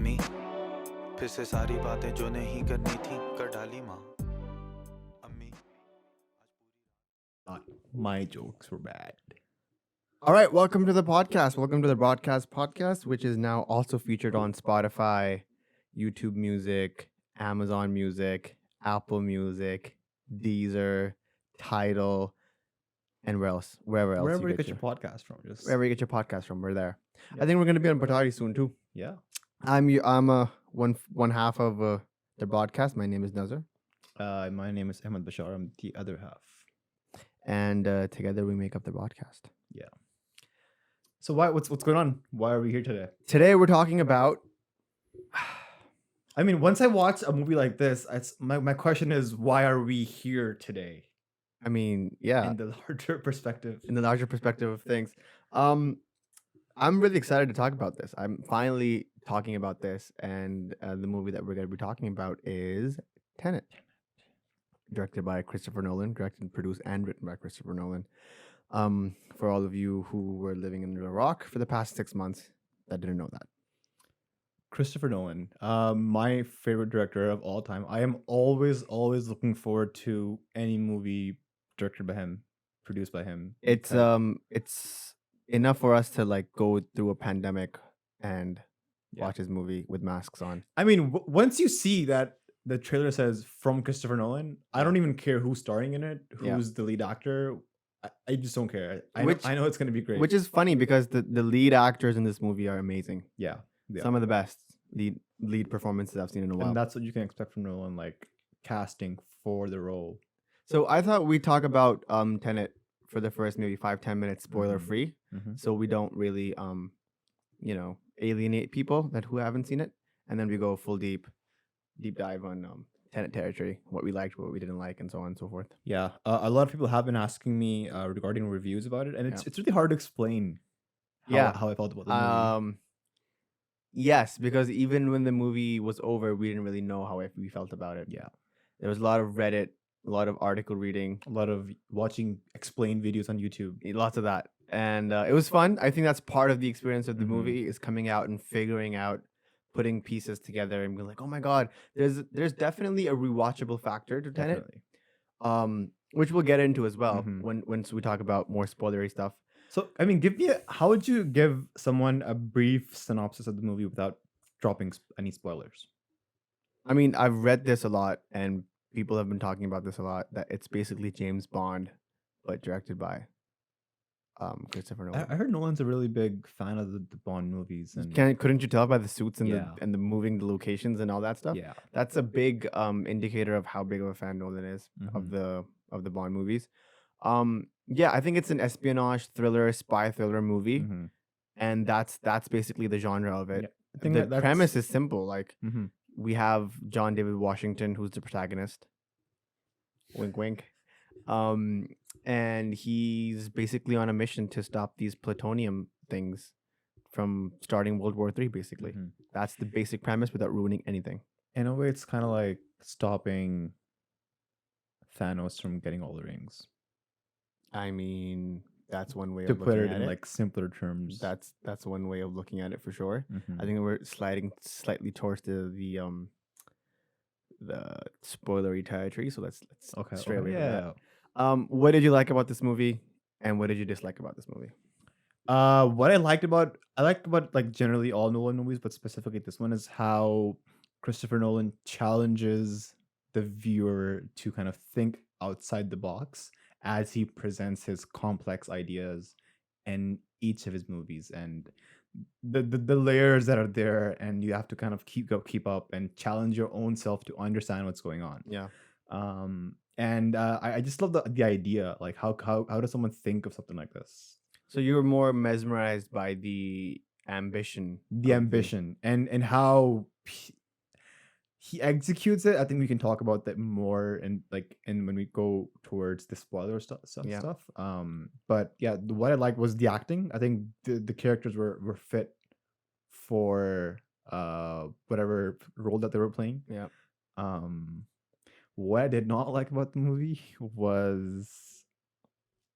अम्मी फिर से सारी बातें जो नहीं करनी थी कर डाली माँ अम्मी My jokes were bad. All right, welcome to the podcast. Welcome to the Broadcast Podcast, which is now also featured on Spotify, YouTube Music, Amazon Music, Apple Music, Deezer, Tidal, and wherever else Wherever you you get get your podcast from, just wherever you get your podcast from, we're there. Yeah. I think we're going to be on Patari soon too. yeah. I'm one half of the broadcast. My name is Nazar, My name is Bashaar. I'm the other half. and together we make up the broadcast. So what's going on? Why are we here today? Today we're talking about I mean, once I watch a movie like this, my question is, why are we here today? I mean, yeah, In the larger perspective. in the larger perspective of things. I'm really excited to talk about this. I'm finally talking about this, and the movie that we're going to be talking about is Tenet, directed by Christopher Nolan, directed, produced, and written by Christopher Nolan. For all of you who were living under a rock for the past 6 months that didn't know that. Christopher Nolan, my favorite director of all time. I am always looking forward to any movie directed by him, produced by him. It's enough for us to like go through a pandemic and Yeah. watch his movie with masks on. I mean, once you see that the trailer says from Christopher Nolan, I don't even care who's starring in it, Yeah. who's the lead actor. I just don't care. I Which- know it's going to be great. Which is funny because the lead actors in this movie are amazing. yeah. Some of the best lead performances I've seen in a while. And that's what you can expect from Nolan, like casting for the role. So I thought we'd talk about Tenet for the first maybe 5-10 minutes, spoiler free, so we don't really alienate people who haven't seen it, and then we go full deep dive on Tenet territory, what we liked, what we didn't like, and so on and so forth. Yeah. A lot of people have been asking me regarding reviews about it, and it's really hard to explain how I felt about the movie. Yes, because even when the movie was over, we didn't really know how we felt about it. Yeah. There was a lot of Reddit, a lot of article reading, A lot of watching explained videos on YouTube. lots of that, and it was fun. I think that's part of the experience of the Mhm. movie is coming out and figuring out, putting pieces together, and being like, oh my god, there's definitely a rewatchable factor to Tenet, Definitely. which we'll get into as well Mhm. once we talk about more spoilery stuff. So, I mean, how would you give someone a brief synopsis of the movie without dropping any spoilers? I mean, I've read this a lot, and people have been talking about this a lot. That it's basically James Bond, but directed by Christopher Nolan. I heard Nolan's a really big fan of the Bond movies, and Couldn't you tell by the suits and Yeah. the moving the locations and all that stuff? yeah, That's a big indicator of how big of a fan Nolan is of Mhm. the Bond movies. Yeah, I think it's an espionage thriller, spy thriller movie, Mhm. and that's basically the genre of it. Yeah, I think The that's premise is simple. Like Mhm. we have John David Washington, who's the protagonist. Wink, wink. And he's basically on a mission to stop these plutonium things from starting World War III. Basically, Mhm. that's the basic premise without ruining anything. In a way, it's kind of like stopping Thanos from getting all the rings. I mean, that's one way To of put looking it at in it. like simpler terms. That's one way of looking at it for sure. Mhm. I think we're sliding slightly towards the spoilery territory. So let's okay. stray away Yeah. from that. What did you like about this movie, and what did you dislike about this movie? What I liked about like generally all Nolan movies, but specifically this one, is how Christopher Nolan challenges the viewer to kind of think outside the box as he presents his complex ideas in each of his movies, and the layers that are there, and you have to kind of keep up and challenge your own self to understand what's going on. Yeah. And I just love the idea, like how does someone think of something like this? So you were more mesmerized by the ambition. The ambition and how he executes it. I think we can talk about that more and when we go towards the spoiler Yeah. stuff. But yeah, what I liked was the acting. I think the characters were fit for whatever role that they were playing. Yeah. What I did not like about the movie was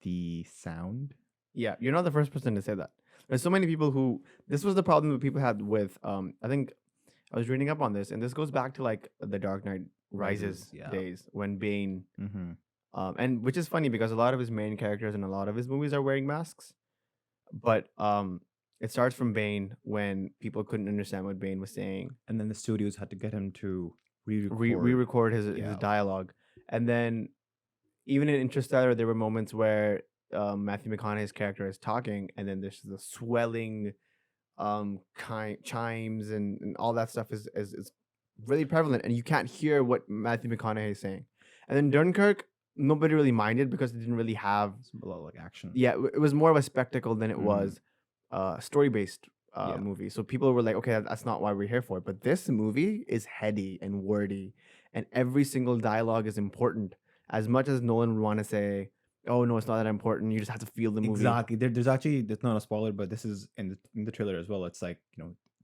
the sound. Yeah, you're not the first person to say that. There's so many people who this was the problem that people had with I think I was reading up on this, and this goes back to like the Dark Knight Rises Yeah. days when Bane, Mm-hmm. and which is funny because a lot of his main characters in a lot of his movies are wearing masks, but it starts from Bane when people couldn't understand what Bane was saying, And then the studios had to get him to re-record. re-record his Yeah. dialogue, and then even in Interstellar, there were moments where Matthew McConaughey's character is talking, and then there's the swelling chimes and all that stuff is really prevalent, and you can't hear what Matthew McConaughey is saying. And then Dunkirk, nobody really minded because it didn't really have It's a lot like action. yeah, it was more of a spectacle than it Mhm. was story based Yeah. movie. So people were like, okay, that's not why we're here for it. But this movie is heady and wordy, and every single dialogue is important. As much as Nolan would want to say, "Oh no, it's not that important. You just have to feel the movie." Exactly. There's actually, that's not a spoiler, but this is in the trailer as well. It's like,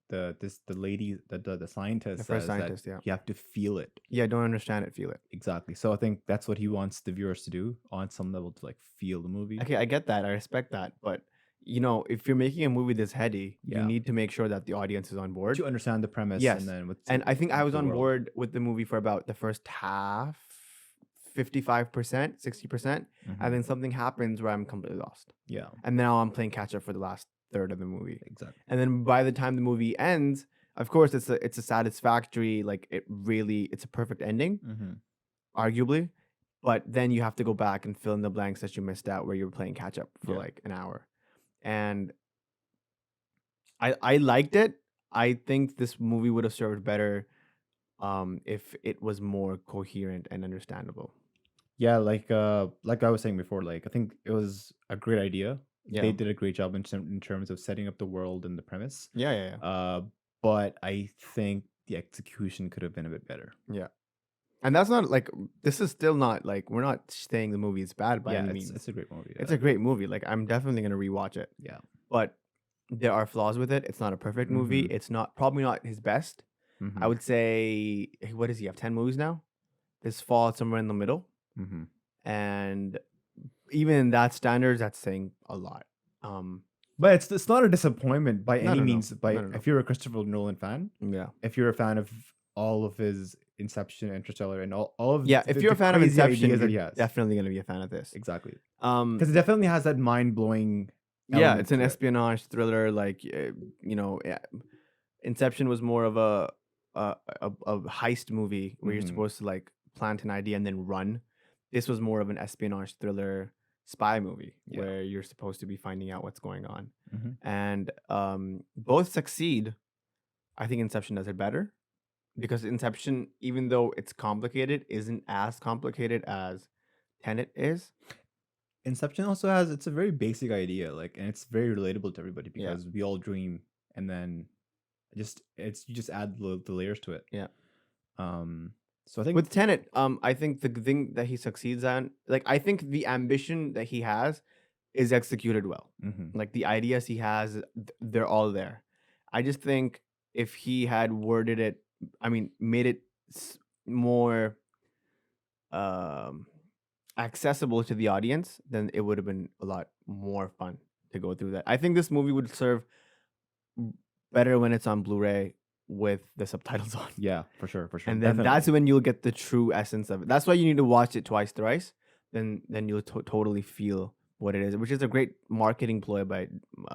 the lady, the scientist, The says first scientist, yeah. you have to feel it. Yeah, don't understand it, feel it. Exactly. So I think that's what he wants the viewers to do on some level, to like feel the movie. Okay, I get that. I respect that. But if you're making a movie this heady, you Yeah. need to make sure that the audience is on board. To understand the premise, Yes. and then what's And I think I was the on world. board with the movie for about the first half, 55%, 60%. Mhm. And then something happens where I'm completely lost. Yeah, And now I'm playing catch up for the last third of the movie. exactly. And then by the time the movie ends, of course it's a satisfactory, like it's a perfect ending, Mm-hmm. arguably. But then you have to go back and fill in the blanks that you missed out where you were playing catch up for Yeah. like an hour. And I liked it. I think this movie would have served better if it was more coherent and understandable. Yeah, like I was saying before, like I think it was a great idea. Yeah. They did a great job in terms of setting up the world and the premise. Yeah. But I think the execution could have been a bit better. And that's not like, this is still not like, we're not saying the movie is bad by Yeah, any it's means. a great movie. It's a great movie. Like, I'm definitely going to rewatch it. Yeah. But there are flaws with it. It's not a perfect movie. Mhm. It's probably not his best. Mhm. I would say, what does he have? 10 movies now? This fall somewhere in the middle. Mhm. And even in that standards, that's saying a lot. But it's not a disappointment by No, any no, no. means. By No, no, no. if you're a Christopher Nolan fan, Yeah. if you're a fan of all of his Inception, Interstellar, and all of Yeah, if you're a fan of crazy Inception, ideas that he you're has. definitely going to be a fan of this. Exactly, Um, because it definitely has that mind blowing. yeah, it's an espionage thriller. Like, Inception was more of a heist movie where you're Mhm. supposed to like plant an idea and then run. This was more of an espionage thriller spy movie Yeah. where you're supposed to be finding out what's going on. Mhm. And both succeed. I think Inception does it better because Inception, even though it's complicated, isn't as complicated as Tenet is. Inception also has, it's a very basic idea, like, and it's very relatable to everybody Yeah. because we all dream, and then you just add the layers to it. Yeah. So I think With Tenet, I think the thing that he succeeds on, like, I think the ambition that he has is executed well. Mhm. Like, the ideas he has, they're all there. I just think if he had worded it, made it more accessible to the audience, then it would have been a lot more fun to go through that. I think this movie would serve better when it's on Blu-ray with the subtitles on. yeah, for sure. And then that's when you'll get the true essence of it. That's why you need to watch it twice, thrice. Then you'll totally feel what it is, which is a great marketing ploy by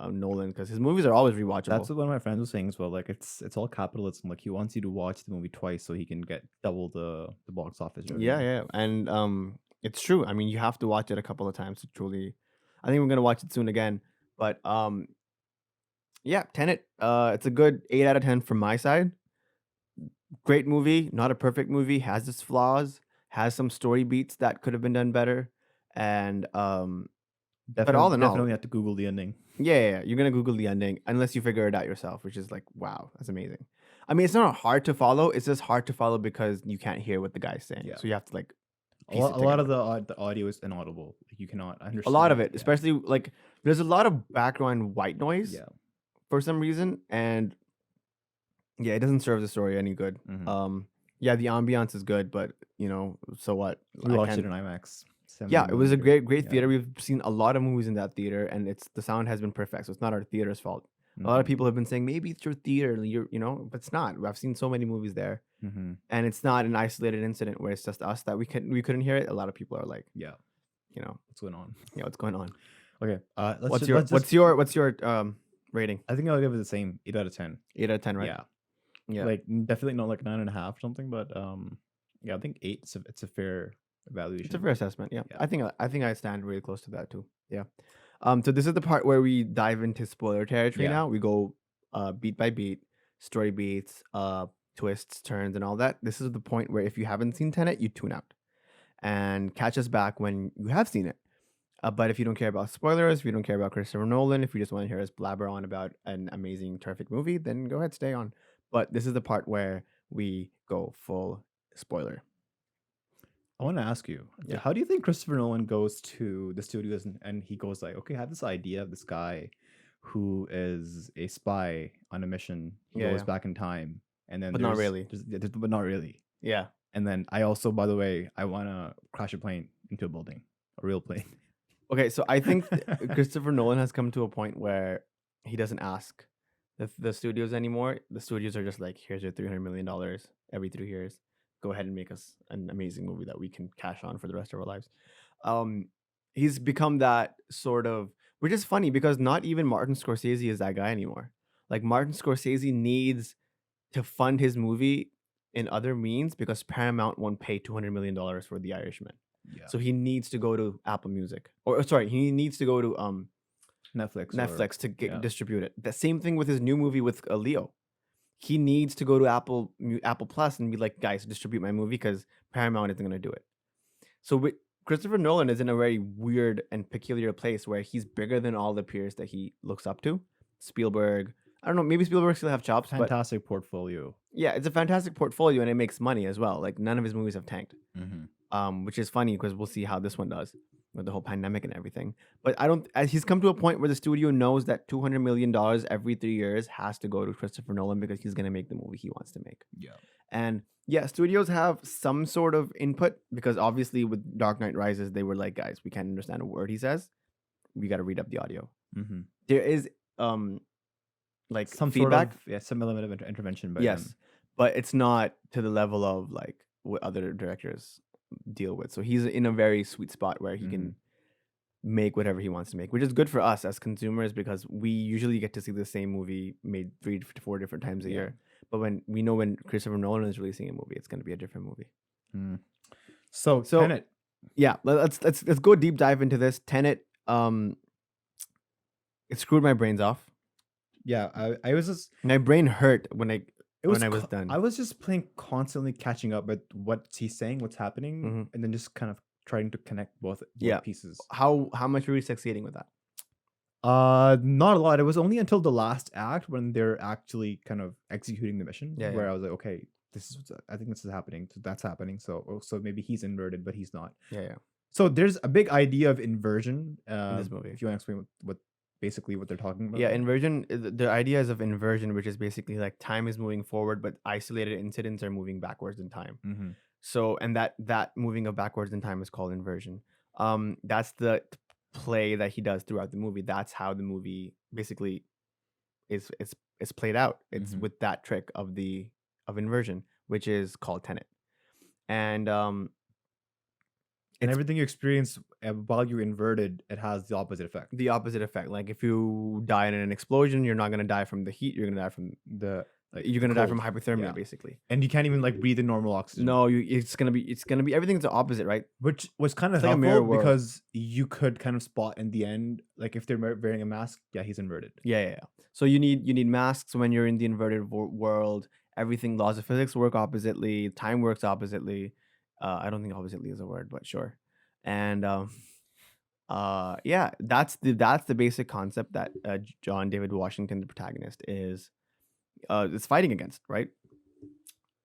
Nolan because his movies are always rewatchable. That's what one of my friends was saying as well. Like it's all capitalism. Like he wants you to watch the movie twice so he can get double the box office revenue. Yeah. And it's true. I mean, you have to watch it a couple of times to truly. I think we're gonna watch it soon again. But yeah, Tenet. It's a good 8 out of 10 from my side. Great movie, not a perfect movie. Has its flaws. Has some story beats that could have been done better. And but all in all, definitely have to Google the ending. yeah, you're gonna Google the ending unless you figure it out yourself, which is like, wow, that's amazing. I mean, it's not hard to follow. It's just hard to follow because you can't hear what the guy's saying. Yeah. So you have to like. A lot of the audio is inaudible. Like you cannot understand. A lot of it, Yeah. especially like there's a lot of background white noise Yeah. for some reason, and yeah, it doesn't serve the story any good. Mhm. Yeah, the ambiance is good, but so what? We I watched can't- it in IMAX. Yeah, it was a 70 great Yeah. theater. We've seen a lot of movies in that theater, and the sound has been perfect. So it's not our theater's fault. A lot of people have been saying maybe it's your theater, and but it's not. I've seen so many movies there, Mm-hmm. and it's not an isolated incident where it's just us that we couldn't hear it. A lot of people are like, Yeah. What's going on? yeah, what's going on? Okay. What's your rating? I think I'll give it the same 8 out of 10. 8 out of 10, right? Yeah. Yeah. Like definitely not like 9.5 or something, but yeah, I think 8. It's a fair evaluation. It's a fair assessment. Yeah. Yeah. I think I stand really close to that too. Yeah. So this is the part where we dive into spoiler territory. Yeah. Now we go beat by beat, story beats, twists, turns, and all that. This is the point where if you haven't seen Tenet, you tune out and catch us back when you have seen it. But if you don't care about spoilers, if you don't care about Christopher Nolan, if you just want to hear us blabber on about an amazing, terrific movie, then go ahead, stay on. But this is the part where we go full spoiler. I want to ask you, Yeah. how do you think Christopher Nolan goes to the studios and he goes like, okay, I have this idea of this guy who is a spy on a mission. He Yeah, goes yeah. back in time, and then But not really. but not really. Yeah. And then I also, by the way, I want to crash a plane into a building, a real plane. Okay, so I think Christopher Nolan has come to a point where he doesn't ask the studios anymore. The studios are just like, here's your $300 million every 3 years. Go ahead and make us an amazing movie that we can cash on for the rest of our lives. He's become that sort of, which is funny because not even Martin Scorsese is that guy anymore. Like Martin Scorsese needs to fund his movie in other means because Paramount won't pay $200 million for The Irishman. Yeah. So he needs to go to Apple Music, or sorry, he needs to go to Netflix to get yeah. distribute it. The same thing with his new movie with Leo. He needs to go to Apple Plus and be like, guys, distribute my movie because Paramount isn't going to do it. So Christopher Nolan is in a very weird and peculiar place where he's bigger than all the peers that he looks up to. Spielberg, I don't know, maybe Spielberg still have chops, but Fantastic portfolio. yeah, it's a fantastic portfolio and it makes money as well. Like none of his movies have tanked. Which is funny because we'll see how this one does with the whole pandemic and everything. But he's come to a point where the studio knows that $200 million every 3 years has to go to Christopher Nolan because he's going to make the movie he wants to make. Yeah. And yeah, studios have some sort of input because obviously with Dark Knight Rises, they were like, guys, we can't understand a word he says. We got to read up the audio. There is like some feedback. Sort of, some element of intervention by Yes, them. but it's not to the level of like what other directors deal with. So he's in a very sweet spot where he can make whatever he wants to make, which is good for us as consumers because we usually get to see the same movie made 3 to 4 different times a year. But when Christopher Nolan is releasing a movie, it's going to be a different movie. So Tenet. Yeah, let's go deep dive into this. Tenet, it screwed my brains off. Yeah, I was just, my brain hurt when I was done. I was just constantly catching up with what he's saying, what's happening, and then just kind of trying to connect both pieces. How much were you succeeding with that? Not a lot. It was only until the last act when they're actually kind of executing the mission where I was like, okay, I think this is happening. So that's happening. So maybe he's inverted, but he's not. Yeah. So there's a big idea of inversion in this movie. If you want to explain what basically what they're talking about. Yeah, inversion. The idea is of inversion, which is basically like time is moving forward, but isolated incidents are moving backwards in time. So, and that moving of backwards in time is called inversion. That's the play that he does throughout the movie. That's how the movie basically is played out. It's with that trick of inversion, which is called Tenet. And everything you experience while you're inverted, it has the opposite effect. The opposite effect. Like if you die in an explosion, you're not going to die from the heat. You're going to die from you're going to die from hypothermia, basically. And you can't even like breathe in normal oxygen. No, it's going to be everything's the opposite, right? Which was kind of helpful because you could kind of spot in the end, like if they're wearing a mask, he's inverted. Yeah. So you need masks when you're in the inverted world. Everything, laws of physics work oppositely. Time works oppositely. I don't think oppositely is a word, but sure. And that's the basic concept that John David Washington, the protagonist, is fighting against, right?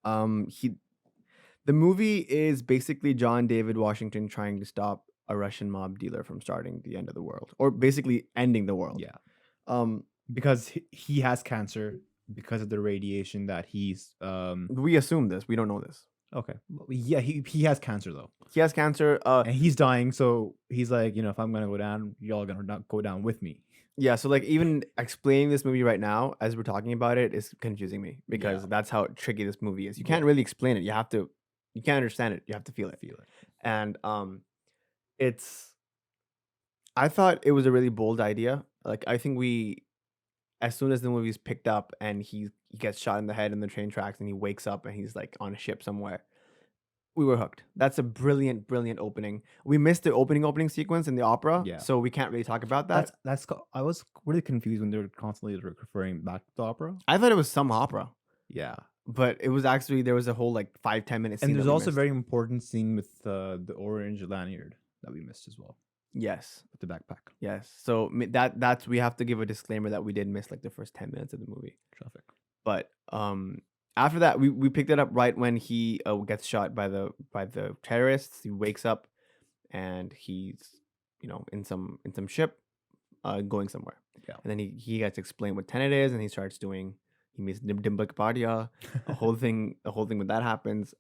The movie is basically John David Washington trying to stop a Russian mob dealer from starting the end of the world, or basically ending the world. Yeah. Because he has cancer because of the radiation that he's. We assume this. We don't know this. Okay. Yeah, he has cancer though. He has cancer, and he's dying. So he's like, if I'm gonna go down, y'all gonna not go down with me. Yeah, so like even explaining this movie right now as we're talking about it is confusing me because Yeah. that's how tricky this movie is. You Yeah. can't really explain it. You can't understand it. You have to feel it. Feel it. And it's I thought it was a really bold idea. Like I think we as soon as the movie's picked up and he gets shot in the head in the train tracks and he wakes up and he's like on a ship somewhere. We were hooked. That's a brilliant, brilliant opening. We missed the opening sequence in the opera, Yeah. so we can't really talk about that. I was really confused when they were constantly referring back to the opera. I thought it was some opera, Yeah. but it was actually there was a whole like 5-10 minute scene. And there's that we also a missed. very important scene with the orange lanyard that we missed as well Yes, with the backpack yes. So that's we have to give a disclaimer that we did miss like the first 10 minutes of the movie. traffic. But after that, we picked it up right when he gets shot by the terrorists. He wakes up, and he's in some ship, going somewhere. Yeah. And then he gets explained what Tenet is, and he meets Dimple Kapadia. a whole thing with that happens.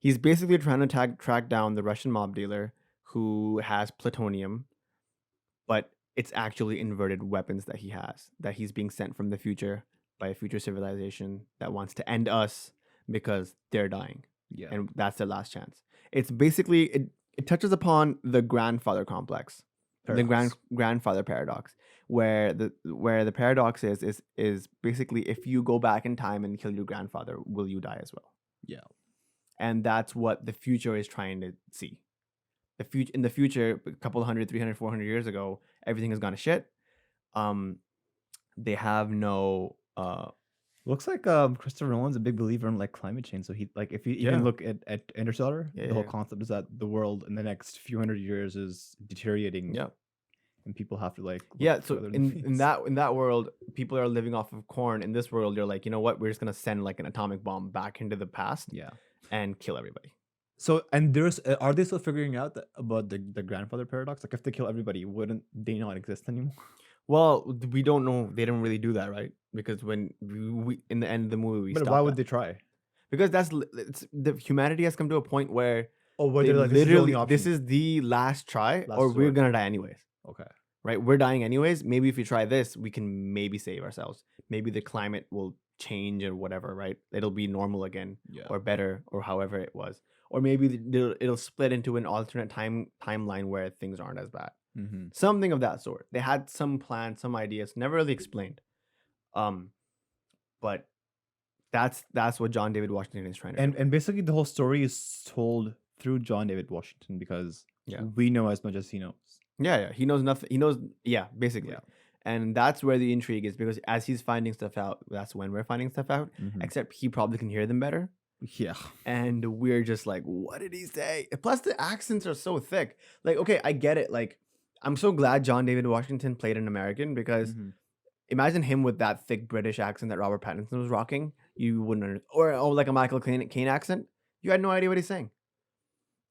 He's basically trying to track down the Russian mob dealer who has plutonium, but it's actually inverted weapons that he's being sent from the future by a future civilization that wants to end us because they're dying. Yeah. And that's their last chance. It's basically it touches upon the grandfather complex, the grandfather paradox, where the paradox is basically if you go back in time and kill your grandfather, will you die as well? Yeah. And that's what the future is trying to see. In the future, a couple 100, 300, 400 years ago, everything has gone to shit. They have no. Looks like Christopher Nolan's a big believer in like climate change. So he like if you even Yeah. look at Interstellar, Yeah, the whole yeah. concept is that the world in the next few hundred years is deteriorating. Yeah. And people have to like look Yeah, for so other in things. that world, people are living off of corn. In this world, you're like, you know what? We're just gonna send like an atomic bomb back into the past Yeah. and kill everybody. So and there's are they still figuring out about the grandfather paradox? Like if they kill everybody, wouldn't they not exist anymore? Well, we don't know. They didn't really do that, right? Because when we in the end of the movie, we But stopped why would that. they try? Because the humanity has come to a point where Oh, what they they're like, this is the only literally option. this is the last try, Last or we're resort. gonna die anyways. Okay. Right? We're dying anyways. Maybe if we try this, we can maybe save ourselves. Maybe the climate will change or whatever, right? It'll be normal again, Yeah. or better, or however it was. Or maybe it'll split into an alternate timeline where things aren't as bad. Mm-hmm. Something of that sort. They had some plan, some ideas, never really explained. But that's what John David Washington is trying to do. And basically the whole story is told through John David Washington because Yeah. we know as much as he knows. Yeah, he knows nothing. He knows, basically. Yeah. And that's where the intrigue is, because as he's finding stuff out, that's when we're finding stuff out. Mhm. Except he probably can hear them better, Yeah. and we're just like, what did he say? Plus, the accents are so thick. Like, okay, I get it. Like, I'm so glad John David Washington played an American, because Mhm. imagine him with that thick British accent that Robert Pattinson was rocking. You wouldn't understand. Or like a Michael Caine accent. You had no idea what he's saying.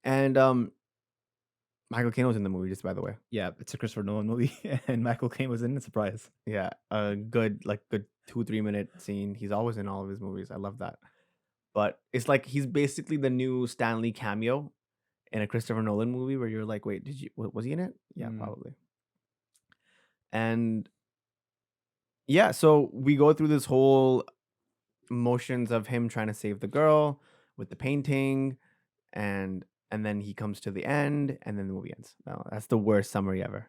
And Michael Caine was in the movie, just by the way. Yeah, it's a Christopher Nolan movie, and Michael Caine was in it. Surprise. Yeah, a good 2-3 minute scene. He's always in all of his movies. I love that. But it's like he's basically the new Stan Lee cameo in a Christopher Nolan movie, where you're like, wait, was he in it? Yeah, Mm. probably. And yeah, so we go through this whole motions of him trying to save the girl with the painting, and then he comes to the end, and then the movie ends. No, that's the worst summary ever.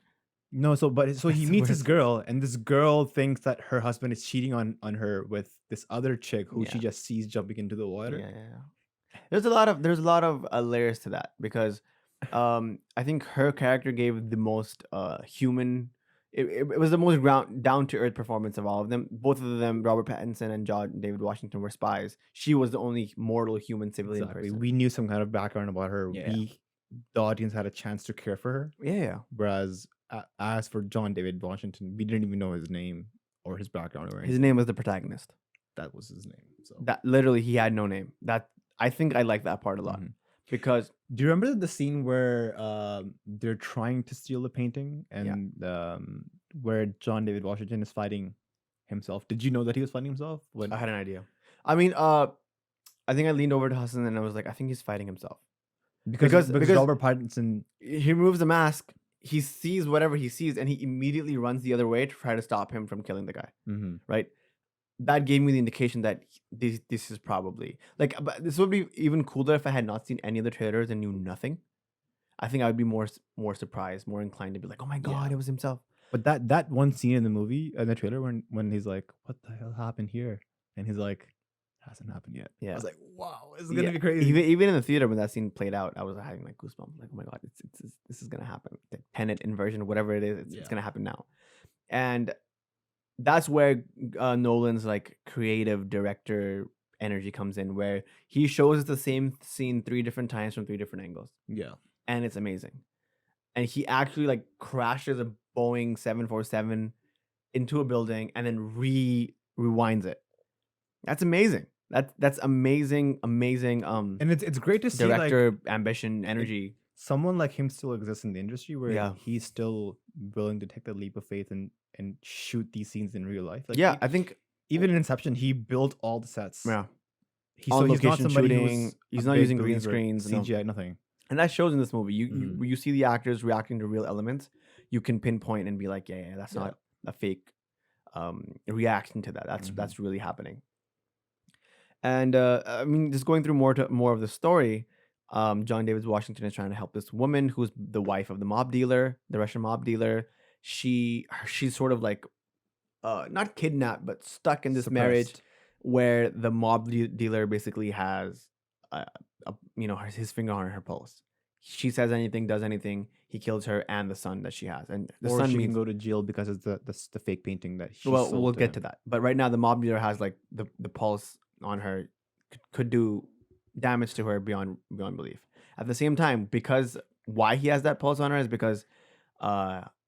No, so he That's the meets this worst. girl, and this girl thinks that her husband is cheating on her with this other chick who she Yeah. just sees jumping into the water. Yeah. There's a lot of layers to that, because I think her character gave the most human. It was the most down to earth performance of all of them. Both of them, Robert Pattinson and John David Washington, were spies. She was the only mortal human civilian Exactly. person. We knew some kind of background about her. Yeah. The audience had a chance to care for her. Yeah. Whereas, as for John David Washington, we didn't even know his name or his background or anything. His name was the protagonist. That was his name. So, That literally, he had no name. I think I like that part a lot, Mhm. because do you remember the scene where they're trying to steal the painting and where John David Washington is fighting himself? Did you know that he was fighting himself? When I had an idea. I mean, I think I leaned over to Hassan and I was like, I think he's fighting himself. because because- Robert Pattinson. He removes the mask, he sees whatever he sees, and he immediately runs the other way to try to stop him from killing the guy. Mm-hmm. Right? That gave me the indication that this is probably like. But this would be even cooler if I had not seen any of the trailers and knew nothing. I think I would be more surprised, more inclined to be like, "Oh my god, Yeah. it was himself." But that one scene in the movie, in the trailer, when he's like, "What the hell happened here?" and he's like, "Hasn't happened yet." I Yeah. was like, "Wow, this is gonna Yeah. be crazy." Even in the theater when that scene played out, I was having like goosebumps. Like, oh my god, this is gonna happen. The Tenet inversion, whatever it is, it's gonna happen now. And that's where Nolan's like creative director energy comes in, where he shows us the same scene 3 different times from 3 different angles, Yeah. and it's amazing. And he actually like crashes a Boeing 747 into a building and then rewinds it. That's amazing. That's amazing. And it's great to see like Director ambition, energy. someone like him still exists in the industry where Yeah. he's still willing to take the leap of faith and shoot these scenes in real life. Like Yeah, I think even in Inception, he built all the sets. yeah. He's On he's not location somebody shooting, who's he's a not big using green believer, screens, no. CGI, nothing. And that shows in this movie. Mhm. You see the actors reacting to real elements. You can pinpoint and be like, yeah, that's Yeah. not a fake reaction to that. Mhm. That's really happening. And I mean, just going through more of the story. John David Washington is trying to help this woman who's the wife of the mob dealer, the Russian mob dealer. She's sort of like not kidnapped, but stuck in this marriage Suppressed. where the mob dealer basically has his finger on her pulse. She says anything, does anything, he kills her and the son that she has. And the Or son she means can go to jail because it's the fake painting that she well, sold we'll to get him. to that. But right now the mob dealer has like the pulse on her could do damage to her beyond belief. At the same time, because why he has that pulse on her is because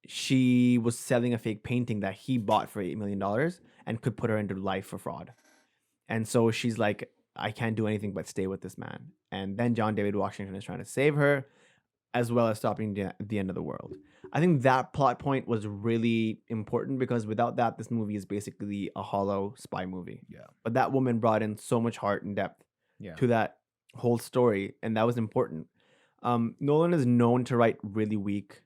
she was selling a fake painting that he bought for $8 million and could put her into life for fraud. And so she's like, I can't do anything but stay with this man. And then John David Washington is trying to save her, as well as stopping the end of the world. I think that plot point was really important because without that, this movie is basically a hollow spy movie. Yeah. But that woman brought in so much heart and depth Yeah. to that whole story, and that was important. Nolan is known to write really weak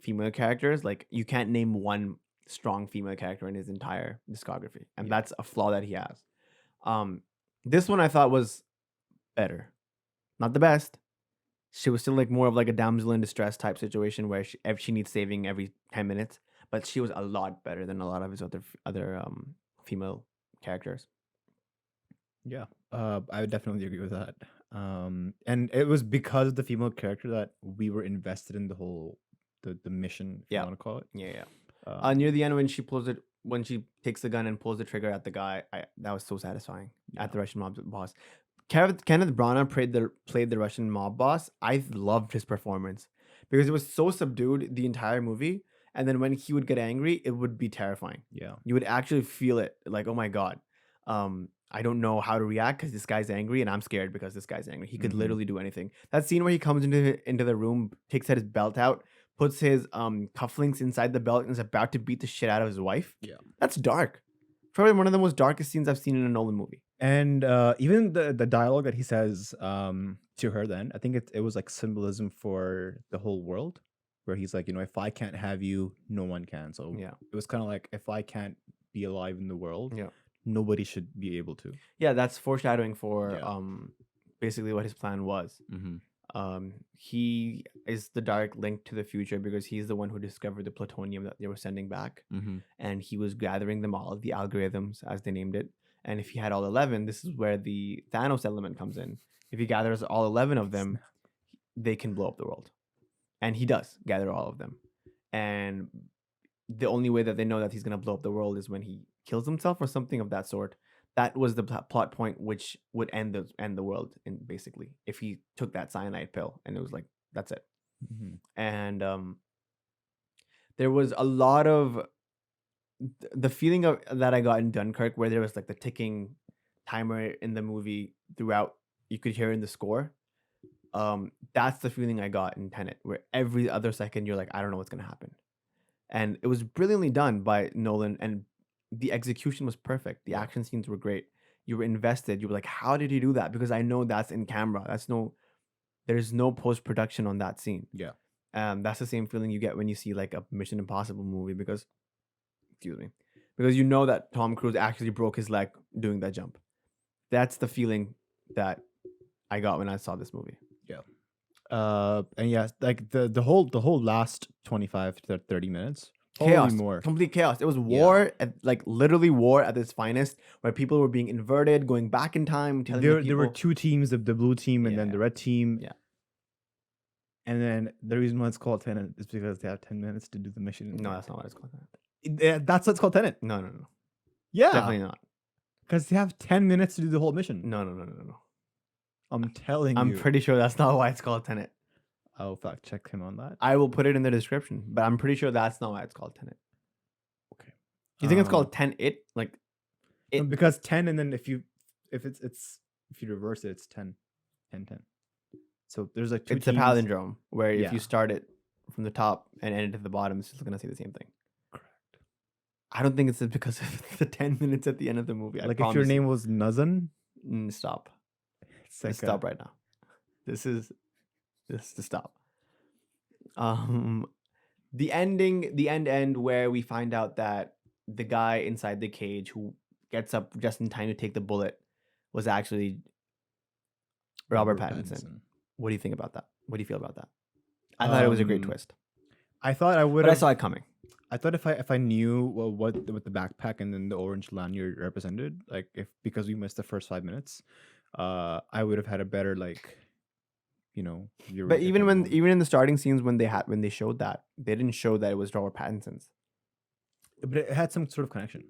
female characters. Like, you can't name one strong female character in his entire discography, and Yeah. that's a flaw that he has. This one I thought was better. Not the best. She was still like more of like a damsel in distress type situation where she needs saving every 10 minutes, but she was a lot better than a lot of his other female characters. Yeah. I would definitely agree with that. And it was because of the female character that we were invested in the whole the mission, if you Yeah. want to call it. Yeah. Um, Near the end when she takes the gun and pulls the trigger at the guy, that was so satisfying. Yeah. At the Russian mob boss. Kenneth Branagh played the Russian mob boss. I loved his performance because it was so subdued the entire movie, and then when he would get angry, it would be terrifying. yeah. You would actually feel it, like, oh my god, I don't know how to react because this guy's angry, and I'm scared because this guy's angry. He could Mhm. literally do anything. That scene where he comes into the room, takes his belt out, puts his cufflinks inside the belt, and is about to beat the shit out of his wife. Yeah. That's dark. Probably one of the most darkest scenes I've seen in a Nolan movie. And even the dialogue that he says to her, then I think it was like symbolism for the whole world, where he's like, if I can't have you, no one can. So Yeah. it was kind of like, if I can't be alive in the world, Yeah. nobody should be able to. Yeah, that's foreshadowing for Yeah. basically what his plan was. Mm-hmm. He is the direct link to the future because he's the one who discovered the plutonium that they were sending back, Mm-hmm. and he was gathering them all, the algorithms as they named it. And if he had all 11, this is where the Thanos element comes in. If he gathers all 11 of them, they can blow up the world. And he does gather all of them. And the only way that they know that he's going to blow up the world is when he kills himself or something of that sort. That was the plot point which would end the world, in basically, if he took that cyanide pill, and it was like, that's it. Mm-hmm. And there was a lot of the feeling of that I got in Dunkirk, where there was like the ticking timer in the movie throughout. You could hear in the score. That's the feeling I got in Tenet, where every other second you're like, I don't know what's gonna happen. And it was brilliantly done by Nolan, and the execution was perfect. The action scenes were great. You were invested. You were like, how did he do that? Because I know that's in camera. There's no post-production on that scene. Yeah. That's the same feeling you get when you see like a Mission Impossible movie because, excuse me, because you know that Tom Cruise actually broke his leg doing that jump. That's the feeling that I got when I saw this movie. And yeah, like the whole last 25 to 30 minutes, probably Chaos, more. complete chaos. It was war, like literally war at its finest, where people were being inverted, going back in time, telling the There were people. two teams, the blue team and then the red team. Yeah. And then the reason why it's called Tenet is because they have 10 minutes to do the mission. No, that's not what it's called. That's what it's called, Tenet. No. Yeah, Definitely not. because they have 10 minutes to do the whole mission. No. I'm telling you. I'm pretty sure that's not why it's called Tenet. I'll fact check him on that. I will put it in the description, but I'm pretty sure that's not why it's called Tenet. Okay. You think it's called Tenet? Like No, because 10, and then if you reverse it, it's 10. So there's like two it's a teams. palindrome where if Yeah. you start it from the top and end it at the bottom, it's just gonna say the same thing. Correct. I don't think it's because of the 10 minutes at the end of the movie. Like if your name was Nazan, stop. it's like Just stop right now. This is to stop. The end where we find out that the guy inside the cage who gets up just in time to take the bullet was actually Robert Pattinson. What do you think about that? What do you feel about that? I thought it was a great twist, I thought I would. but I saw it coming. I thought if I knew what the backpack and then the orange lanyard represented, like because we missed the first 5 minutes, I would have had a better But even in the starting scenes when they showed that, they didn't show that it was Robert Pattinson's. but it had some sort of connection.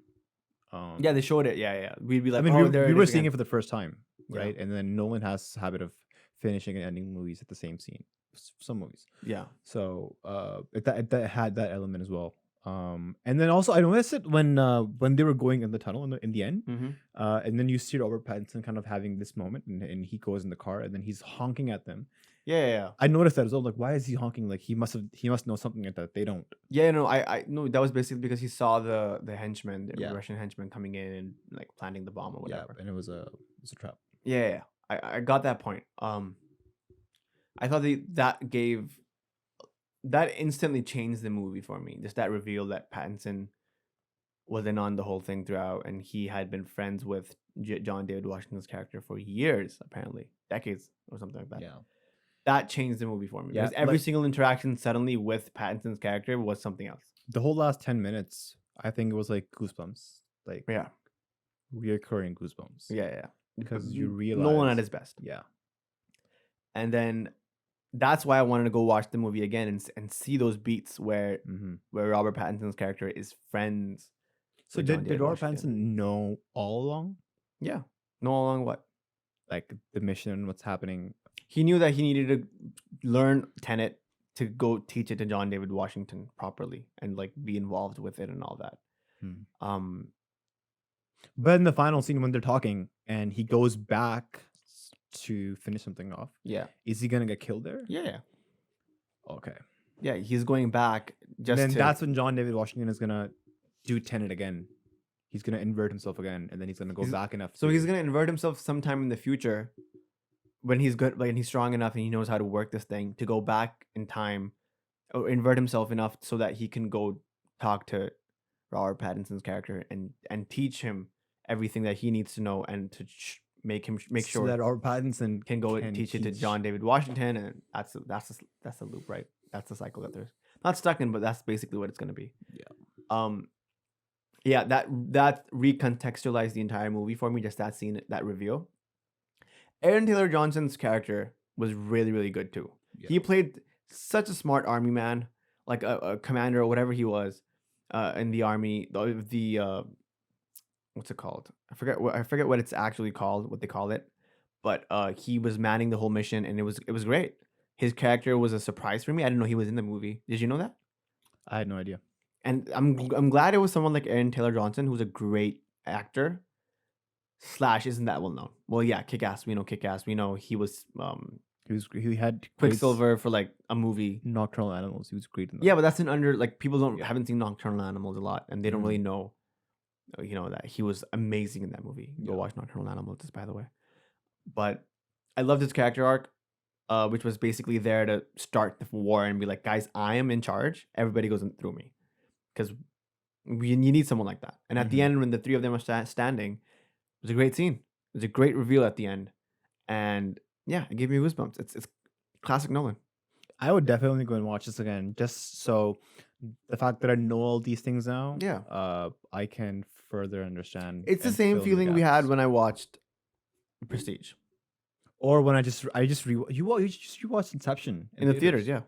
Yeah, they showed it. Yeah. We'd be like, I mean, oh, we were seeing it for the first time, Yeah. right? And then Nolan has a habit of finishing and ending movies at the same scene. Some movies. Yeah. So that had that element as well. And then also I noticed it when they were going in the tunnel in the end, and then you see Robert Pattinson kind of having this moment, and he goes in the car, and then he's honking at them. Yeah. I noticed that as well. Like, why is he honking? Like, he must know something like that they don't. Yeah, no, I no, that was basically because he saw the henchmen, the Yeah. Russian henchmen coming in and like planting the bomb or whatever. Yeah, and it was a trap. Yeah. I got that point. I thought that instantly changed the movie for me. Just that reveal that Pattinson was in on the whole thing throughout, and he had been friends with John David Washington's character for years, apparently decades or something like that. Yeah. That changed the movie for me Yeah, because every like- single interaction suddenly with Pattinson's character was something else. The whole last 10 minutes, I think it was like goosebumps, like Yeah. reoccurring goosebumps. Yeah. Because you realize Nolan at his best. Yeah. And then that's why I wanted to go watch the movie again and see those beats where Robert Pattinson's character is friends. So with John did David Robert Washington. Pattinson know all along, Yeah. No along what? like the mission, what's happening? He knew that he needed to learn Tenet to go teach it to John David Washington properly and like be involved with it and all that. But in the final scene when they're talking and he goes back to finish something off, Yeah. is he gonna get killed there? Yeah. Okay. Yeah. He's going back just Then to. that's when John David Washington is gonna do Tenet again. He's gonna invert himself again, and then he's gonna go back enough. So to- he's gonna invert himself sometime in the future when he's good, like, and he's strong enough and he knows how to work this thing to go back in time or invert himself enough so that he can go talk to Robert Pattinson's character and teach him everything that he needs to know and to make so sure that Robert Pattinson can go and teach it to John David Washington, and that's the loop, right? That's the cycle that they're not stuck in, but that's basically what it's gonna be. Yeah. That recontextualized the entire movie for me. Just that scene, that reveal. Aaron Taylor Johnson's character was really, really good too. Yeah. He played such a smart army man, like a commander or whatever he was in the army. The what's it called? I forget what it's actually called, what they call it. But he was manning the whole mission, and it was great. His character was a surprise for me. I didn't know he was in the movie. Did you know that? I had no idea. And I'm glad it was someone like Aaron Taylor Johnson, who's a great actor. / isn't that well known. Well, yeah, Kick-Ass. We know Kick-Ass. We know he was He had great Quicksilver for like a movie. Nocturnal Animals. He was great in that. Yeah, but that's like people Yeah. haven't seen Nocturnal Animals a lot, and they don't Mhm. really know, that he was amazing in that movie. Go Yeah. watch Nocturnal Animals, by the way. But I loved his character arc. which was basically there to start the war and be like, guys, I am in charge. Everybody goes through me, because you need someone like that. And at the Mhm. end, when the three of them are standing, it was a great scene. It was a great reveal at the end, and yeah, it gave me goosebumps. It's classic Nolan. I would definitely go and watch this again, just so the fact that I know all these things now. Yeah. I can further understand. It's the and same fill the feeling we had gaps. when I watched Prestige Or when I just you watched Inception in the theaters. Yeah,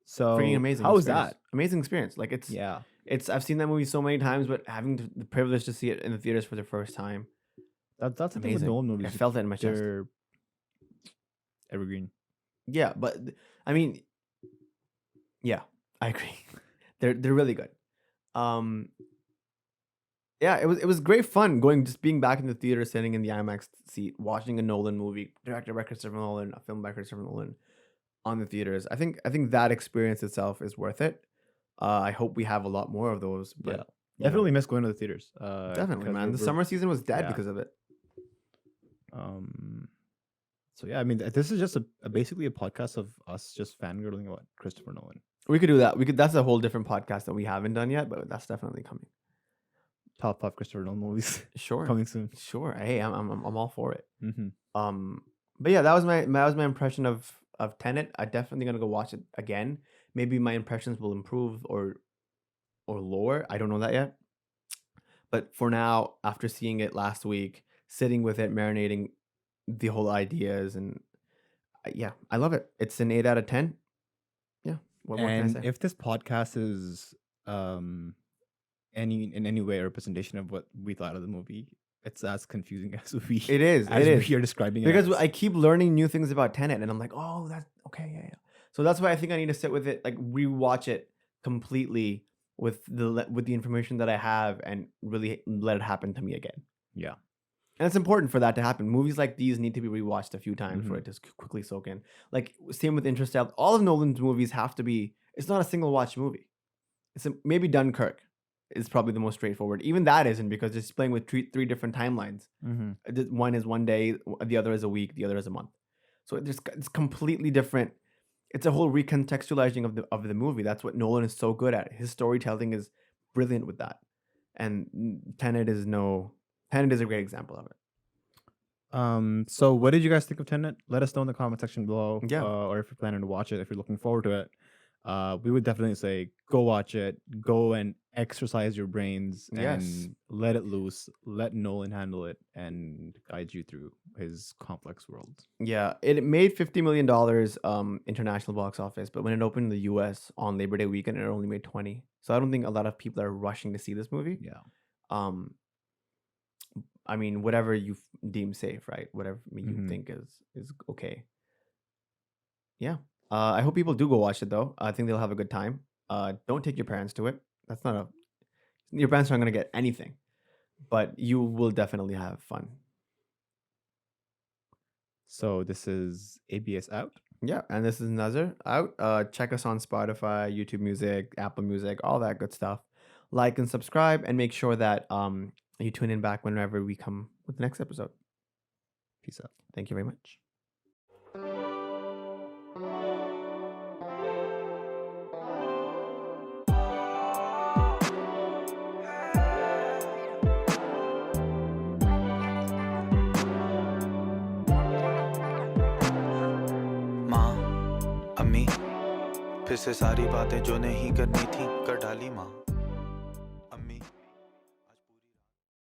So freaking amazing. How was experience. that? Amazing experience. Like Yeah, it's I've seen that movie so many times, but having the privilege to see it in the theaters for the first time, that's the thing with amazing. Nolan I movies. felt it in my chest. They're evergreen. Yeah, but I mean, yeah, I agree. They're really good. Yeah, it was great fun just being back in the theater, sitting in the IMAX seat, watching a Nolan movie, directed by Christopher Nolan, a film by Christopher Nolan, on the theaters. I think that experience itself is worth it. I hope we have a lot more of those. But Yeah, you know, definitely miss going to the theaters. definitely, because man. The we're- summer season was dead yeah. because of it. So yeah, I mean, this is just basically a podcast of us just fangirling about Christopher Nolan. We could do that. That's a whole different podcast that we haven't done yet, but that's definitely coming. Top 5 Christopher Nolan movies Sure, coming soon. sure. Hey, I'm all for it. Mm-hmm. But yeah, that was my impression of Tenet. I'm definitely gonna go watch it again. Maybe my impressions will improve or lower. I don't know that yet. But for now, after seeing it last week, sitting with it, marinating the whole ideas, and yeah, I love it. It's an 8 out of 10. Yeah. What more can I And say? if this podcast is in any way a representation of what we thought of the movie, it's as confusing as we It is. as It is. we are describing it Because as. I keep learning new things about Tenet, and I'm like, oh, that's okay, yeah. So that's why I think I need to sit with it, like rewatch it completely with the information that I have, and really let it happen to me again. Yeah. And it's important for that to happen. Movies like these need to be rewatched a few times for Mhm. it to quickly soak in. Like same with Interstellar. All of Nolan's movies have to be. It's not a single watch movie. Maybe Dunkirk is probably the most straightforward. Even that isn't, because it's playing with three different timelines. Mm-hmm. One is one day, the other is a week, the other is a month. So it's completely different. It's a whole recontextualizing of the movie. That's what Nolan is so good at. His storytelling is brilliant with that. And Tenet is a great example of it. So what did you guys think of Tenet? Let us know in the comment section below. Yeah. Or if you're planning to watch it, if you're looking forward to it. We would definitely say go watch it. Go and exercise your brains and Yes. let it loose. Let Nolan handle it and guide you through his complex world. Yeah, it made $50 million international box office, but when it opened in the US on Labor Day weekend, it only made 20. So I don't think a lot of people are rushing to see this movie. Yeah. I mean, whatever you deem safe, right? Whatever you Mhm. think is okay. Yeah. I hope people do go watch it though. I think they'll have a good time. Don't take your parents to it. Your parents aren't gonna get anything, but you will definitely have fun. So this is ABS out. Yeah, and this is Nazar out. Check us on Spotify, YouTube Music, Apple Music, all that good stuff. Like and subscribe, and make sure that you tune in back whenever we come with the next episode. Peace out. Thank you very much. माँ अम्मी फिर से सारी बातें जो नहीं करनी थी कर डाली माँ।